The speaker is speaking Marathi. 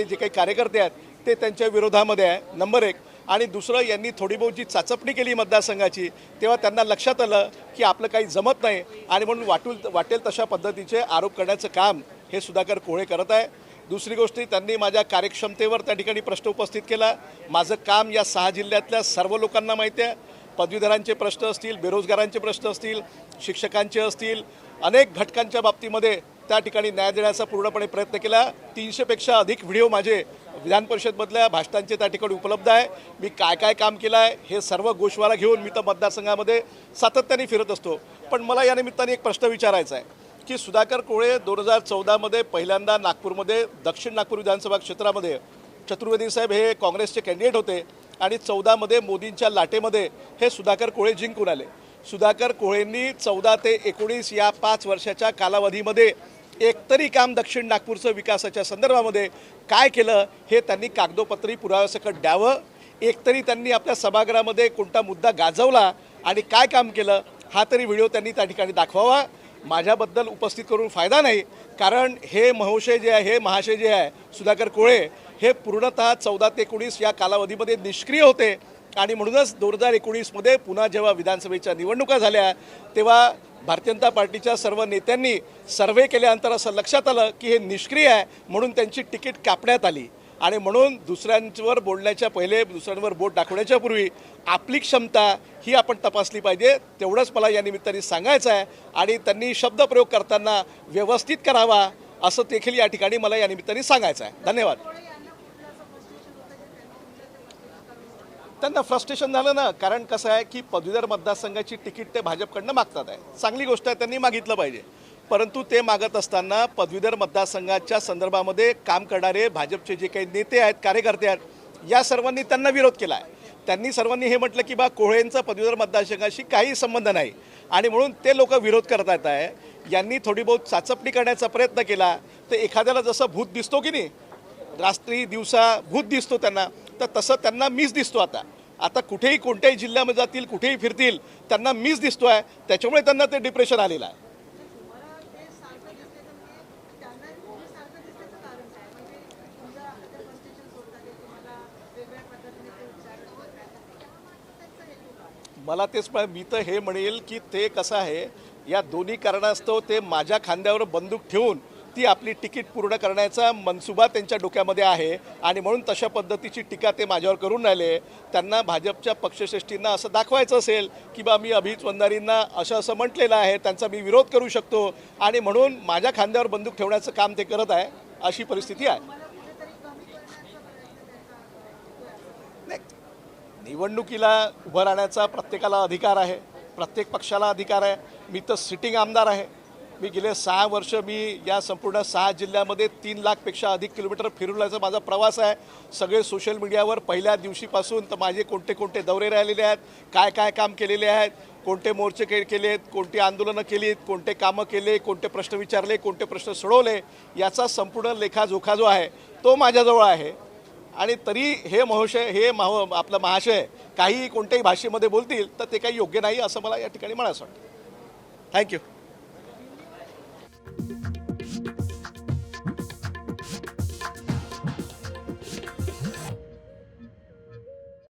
ते जे काही कार्यकर्ते आहेत ते त्यांच्या विरोधामध्ये आहे, नंबर एक. आणि दुसरं, यांनी थोडी बहुत जी चाचपणी केली मतदारसंघाची तेव्हा त्यांना लक्षात आलं की आपलं काही जमत नाही आणि म्हणून वाटेल तशा पद्धतीचे आरोप करण्याचं काम हे सुधाकर कोळे करत आहे. दुसरी गोष्ट, त्यांनी माझ्या कार्यक्षमतेवर त्या ठिकाणी प्रश्न उपस्थित केला. माझं काम या 6 जिल्ह्यातल्या सर्व लोकांना माहिती आहे. पदवीधरांचे प्रश्न असतील, बेरोजगारांचे प्रश्न असतील, शिक्षकांचे असतील, अनेक घटकांच्या बाबतीमध्ये त्या ठिकाणी न्याय देण्याचा पूर्णपणे प्रयत्न केला. 300पेक्षा अधिक व्हिडिओ माझे विधान परिषदमधल्या भाषणांचे त्या ठिकाणी उपलब्ध आहे. मी काय काय काम केलं आहे हे सर्व गोषवारा घेऊन मी तर मतदारसंघामध्ये सातत्याने फिरत असतो. पण मला या निमित्ताने एक प्रश्न विचारायचा आहे की सुधाकर कोळे 2014मध्ये पहिल्यांदा नागपूरमध्ये दक्षिण नागपूर विधानसभा क्षेत्रामध्ये चतुर्वेदी साहेब हे काँग्रेसचे कॅन्डिडेट होते आणि 14मध्ये मोदींच्या लाटेमध्ये हे सुधाकर कोळे जिंकून आले. सुधाकर कोळेंनी 14 ते 19 या 5 वर्षाच्या कालावधीमध्ये एकतरी काम दक्षिण नागपूरचं विकासाच्या संदर्भामध्ये काय केलं हे त्यांनी कागदोपत्री पुराव्यासकट द्यावं. एकतरी त्यांनी आपल्या सभागृहामध्ये कोणता मुद्दा गाजवला आणि काय काम केलं हा तरी व्हिडिओ त्यांनी त्या ठिकाणी दाखवावा. माझ्याबद्दल उपस्थित करून फायदा नाही, कारण हे महाशय जे आहे सुधाकर कोळे हे पूर्णतः 14 ते 19 या कालावधीमध्ये निष्क्रिय होते आणि म्हणूनच 2019मध्ये पुन्हा जेव्हा विधानसभेच्या निवडणुका झाल्या तेव्हा भारतीय जनता पार्टीच्या सर्व नेत्यांनी सर्वे केल्यानंतर असं लक्षात आलं की हे निष्क्रिय आहे, म्हणून त्यांची तिकीट कापण्यात आली. आणि म्हणून दुसऱ्यांवर बोलण्याच्या पहिले, दुसऱ्यांवर बोट दाखवण्याच्या पूर्वी आपली क्षमता ही आपण तपासली पाहिजे. तेवढंच मला या निमित्ताने सांगायचं आहे. आणि त्यांनी शब्दप्रयोग करताना व्यवस्थित करावा असं देखील या ठिकाणी मला या निमित्ताने सांगायचं आहे. धन्यवाद. त्यांना फ्रस्ट्रेशन झालं ना, कारण कसं आहे की पदवीधर मतदारसंघाची तिकीट ते भाजपकडनं मागतात आहे. चांगली गोष्ट आहे, त्यांनी मागितलं पाहिजे. परंतु ते मागत असताना पदवीधर मतदारसंघाच्या संदर्भामध्ये काम करणारे भाजपचे जे काही नेते आहेत, कार्यकर्ते आहेत, या सर्वांनी त्यांना विरोध केला आहे. त्यांनी सर्वांनी हे म्हटलं की कोळेंचा पदवीधर मतदारसंघाशी काही संबंध नाही आणि म्हणून ते लोक विरोध करत आहेत आहे. यांनी थोडी बहुत चाचपणी करण्याचा प्रयत्न केला तर एखाद्याला जसं भूत दिसतो की नाही, रात्री दिवसा भूत दिसतो त्यांना, तर तसं त्यांना मीच दिसतो. आता कुठेही कोणत्याही जिल्ह्यामध्ये जातील, कुठेही फिरतील, त्यांना मीच दिसतो आहे. त्याच्यामुळे त्यांना ते डिप्रेशन आलेलं आहे. मला तेच मी तर हे म्हणेल की ते कसं आहे, या दोन्ही कारणास्तव ते माझ्या खांद्यावर बंदूक ठेवून ती आपली तिकीट पूर्ण करण्याचा मनसुबा त्यांच्या डोक्यामध्ये आहे आणि म्हणून तशा पद्धतीची टीका ते माझ्यावर करून राहिले. त्यांना भाजपच्या पक्षश्रेष्ठींना असं दाखवायचं असेल की मी अभिजित वंजारींना असं म्हटलेलं आहे, त्यांचा मी विरोध करू शकतो आणि म्हणून माझ्या खांद्यावर बंदूक ठेवण्याचं काम ते करत आहे. अशी परिस्थिती आहे. निवडणुकीला उभं राहण्याचा प्रत्येकाला अधिकार आहे, प्रत्येक पक्षाला अधिकार आहे. मी तर सिटिंग आमदार आहे. मी गेले 6 वर्ष या संपूर्ण 6 जिल्ह्यामध्ये 3 लाखपेक्षा अधिक किलोमीटर फिरवण्याचा माझा प्रवास आहे. सगळे सोशल मीडियावर पहिल्या दिवशीपासून तर माझे कोणते दौरे राहिलेले आहेत, काय काम केलेले आहेत, कोणते मोर्चे केलेत, कोणती आंदोलनं केलीत, कोणते कामं केले, कोणते प्रश्न विचारले, कोणते प्रश्न सोडवले, याचा संपूर्ण लेखाजोखा जो आहे तो माझ्याजवळ आहे. आणि तरी हे आपलं महाशय काही कोणत्याही भाषेमध्ये बोलतील तर ते काही योग्य नाही असं मला या ठिकाणी म्हणायचं वाटतं. थँक्यू.